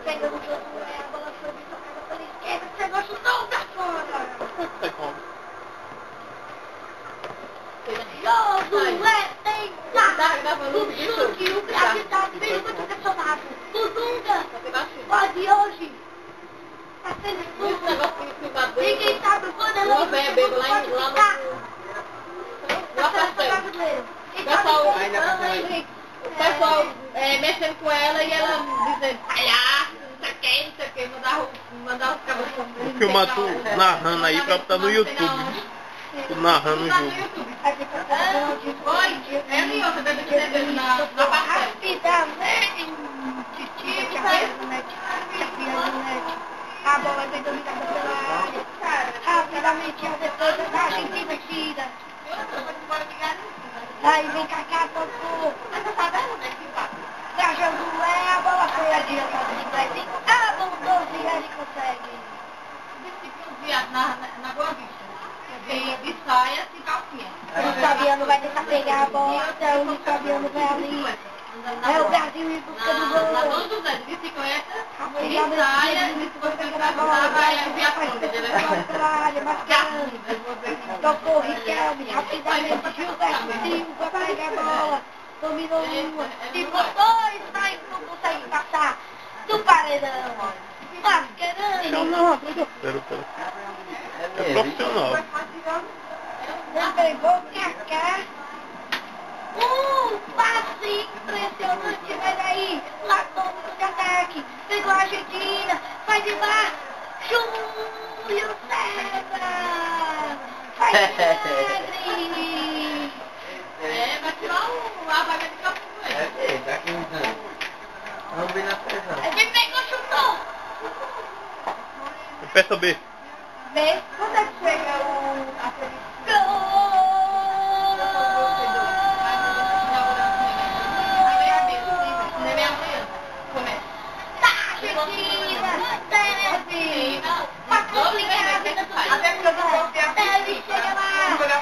Pegando o jogo, a bola foi tocada pela esquerda, você não chutou pra fora! Jogo é tentar! O chute, o Brasil tá sendo muito pressionado! O Dunga pode hoje! Tá sendo expulso! Ninguém sabe quando ela vai ficar! Na seleção brasileira! O pessoal mexendo com ela e ela dizendo palhaço, não sei o que, mandar os cabos. Vou filmar tu narrando aí pra botar no YouTube. Tu narrando o jogo. Oi, é minha outra bebê na pastel. Rapidamente, a bola foi dominada pela área. Rapidamente, a defesa da Argentina tira. Aí vem Kaká, tocou. Pra Josué, a bola foi adiantada de Brasil. Abundou e ele consegue. Na Boa Vista. De saia e calcinha. O Luiz Fabiano vai tentar pegar a bola, o Luiz Fabiano vai ali. É o Brasil em busca do gol. Na Dom José, de bicicleta, de saia, e se você precisar, vai enviar pela área, Mascherano. Tocou Riquelme, rapidamente, Gilberto Silva pega a bola. Dominou uma, ficou dois, mas não consegue passar do paredão. Mascherano. Pera. É profissional. Entregou Kaká. Passe impressionante, mas aí, lá todo de ataque. Pegou a Argentina, vai de lá. Júlio César. Faz milagre. vai tirar a vaga de campo. Tá aqui usando. Vamos ver na pressão. Ele pegou, chutou. Peça B. B. Quando é que chega a Gol! Pra complicar a vida do ele chega lá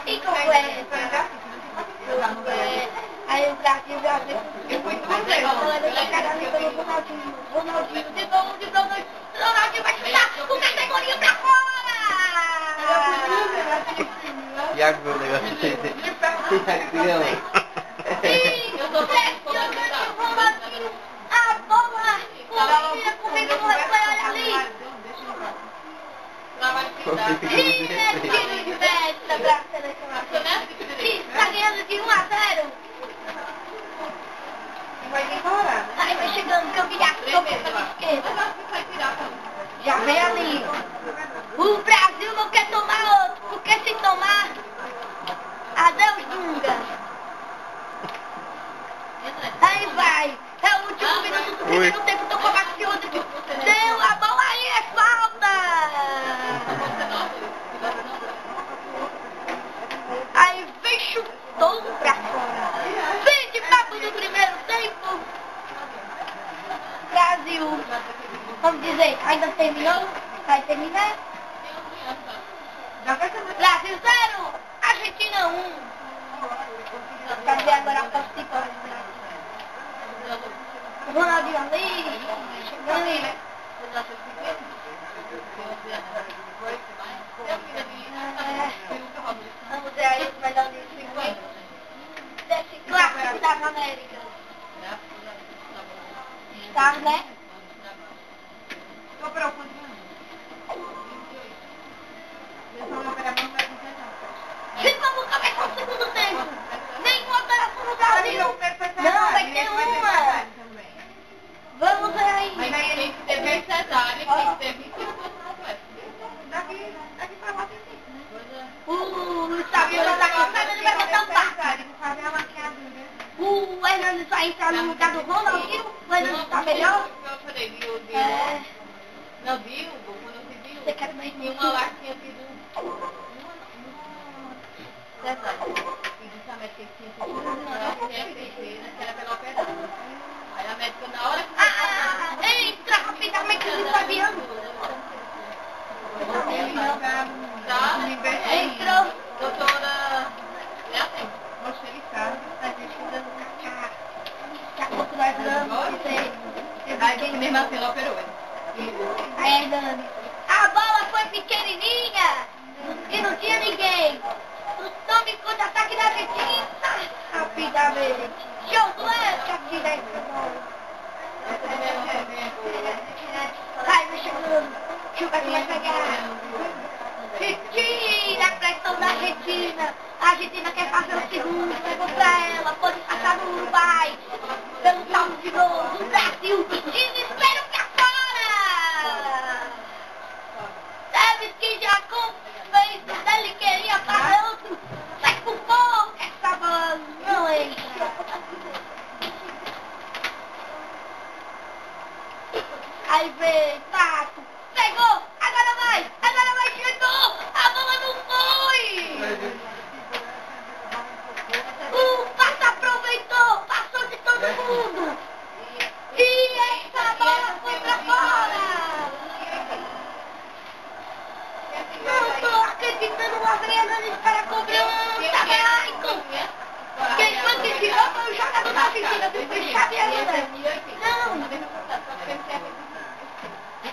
e completa. Aí o Brasil já vê. A bola é tocada ali pelo Ronaldinho. Ronaldinho de novo. Ronaldinho vai chutar com categoria pra fora! Iago viu o negócio dele. Impressionante, Ronaldinho. A bola, o Mira comendo no replay, olha ali. Tiro de meta pra seleção. Está ganhando de 1-0. Aí vai chegando, Cambiaço, tocou pela esquerda. Já vem ali. O Brasil não quer tomar outro, porque se tomar, adeus Dunga. Aí vai. É o último minuto do primeiro tempo, tocou Macione. Deu a bola aí, é falta. Aí vem, chutou pra fora. Vem de papo no primeiro tempo. Brasil. Vamos dizer, ainda terminou? Vai terminar? Brasil 0, Argentina 1. Quero ver agora a posse. Ronaldinho ali, chegando. Vamos ver aí os melhores desse clássico das Américas. Está, né? Gente, vamos começar o segundo tempo. Nenhuma alteração no Brasil. Não, vai ter uma. Vamos ver aí. Mas aí tem que ter bem cesárea, tem que ter 25 completos. Daqui pra lá tem o Luiz Fabiano tá cansado, ele vai botar um passe. O Hernandes vai entrar no lugar do Ronaldinho. O Hernandes tá melhor. Não viu? Quando eu vi, Você quer mais tinha uma lá que tinha sido cesárea. E disse a médica que tinha sido que era pela operar. Aí a médica na hora que... Entra rapidamente Aí mesmo assim ela operou. Aí, Hernani, a bola foi pequenininha e não tinha ninguém. Tome contra-ataque da Argentina rapidamente. Josué, aqui dentro. Vai, vai chegando. Chupa que vai pegar. Retira a pressão da Argentina. A Argentina quer fazer o segundo. Pegou pra ela. Pode passar no Uruguai. Pelo salto de novo. O Brasil. Desespero pra fora. Deve que já fez. Ele queria para outro. Sai pro fogo. Essa bola não entra. Aí vem, Pato, pegou, agora vai, chegou, a bola não foi! O Pato aproveitou, passou de todo mundo! E essa bola foi pra fora! Não tô acreditando, o Hernani para a cobrança, Maicon! Quem foi que tirou foi o jogador da Argentina, do Xavier. Não!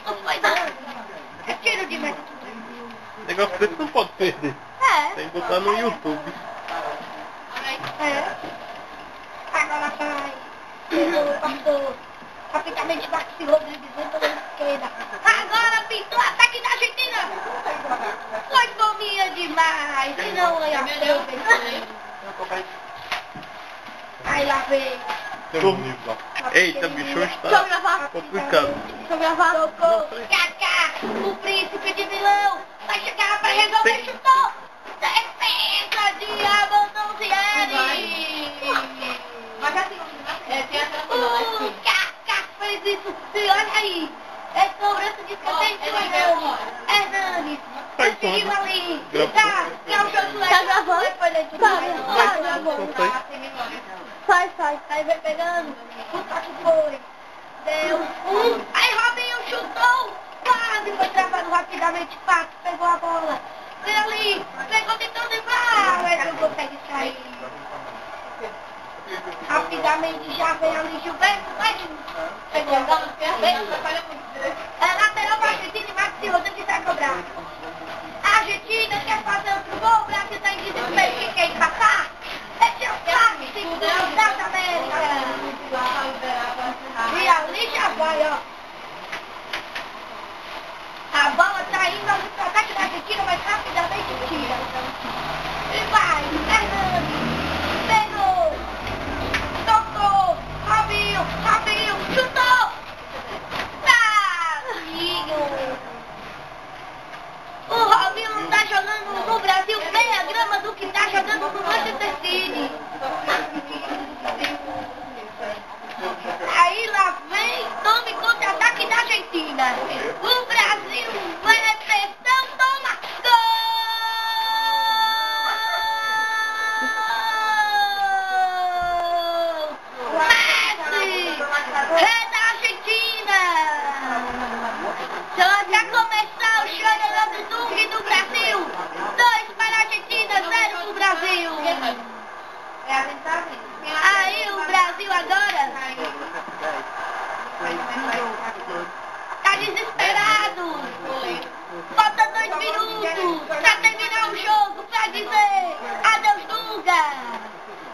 Não foi não. É tiro de meta. Negócio desse não pode perder. É. Tem que botar no YouTube. É. Agora vai. Pegou, passou. Rapidamente Maxi Rodrigues pela esquerda. Agora pintou ataque da Argentina. Foi fominha demais. E não ia aproveitar. Aí lá vem. Eita, bicho, hoje tá complicado. Deixa eu gravar. Tocou. Kaká, o príncipe de Milão. Vai chegar pra resolver. Chutou. Defesa de Abandonzieri. O Kaká fez isso. E olha aí. É cobrança de escanteio. Hernani. Conseguiu ali. Tá. É o Josué. Tá gravando? Tá gravando. Sai. Aí vai pegando. O toque foi. Deu um. Aí Robinho chutou. Quase foi travado rapidamente. Pato pegou a bola. Vem ali. Pegou tentando levar. Mas não consegue sair. Rapidamente já vem ali Gilberto. Pegou a bola. É lateral para a Argentina e Maxi Rodrigues vai cobrar. A Argentina quer fazer outro gol. O Brasil está em desespero. Quem quer empatar? Esse é o clássico das Américas. E ali já vai, ó. A bola tá indo ali pro ataque da Argentina, mas rapidamente tira. E vai, Hernani. Pegou. Tocou. Robinho, chutou. Brasil. O Robinho não tá jogando no Brasil meia grama do que tá jogando no Manchester City. Aí lá vem, tome contra-ataque da Argentina. O Brasil vai na pressão, toma gol! Messi! É da Argentina! Só pra começar o chororô do Brasil. 2 para a Argentina, 0 pro Brasil. Aí o Brasil agora tá desesperado. Falta 2 minutos pra terminar o jogo, pra dizer adeus Dunga.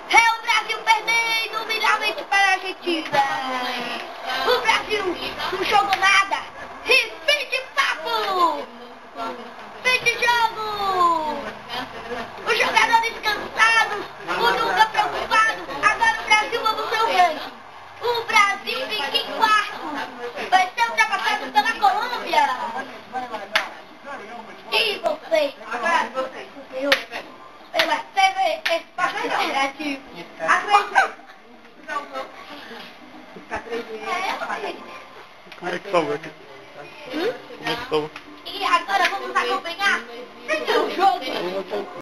É o Brasil perdendo humilhavelmente para a Argentina. O Brasil não jogou nada. E fim de papo. Fim de jogo. Os jogadores cansados, o Dunga preocupado. Agora o Brasil vamos ser o grande. O Brasil fica em quarto. Vai ser ultrapassado pela Colômbia. E você? Pela TV Espaço Interativo. Como é que tava aqui? Como é que tava? E agora vamos acompanhar o jogo.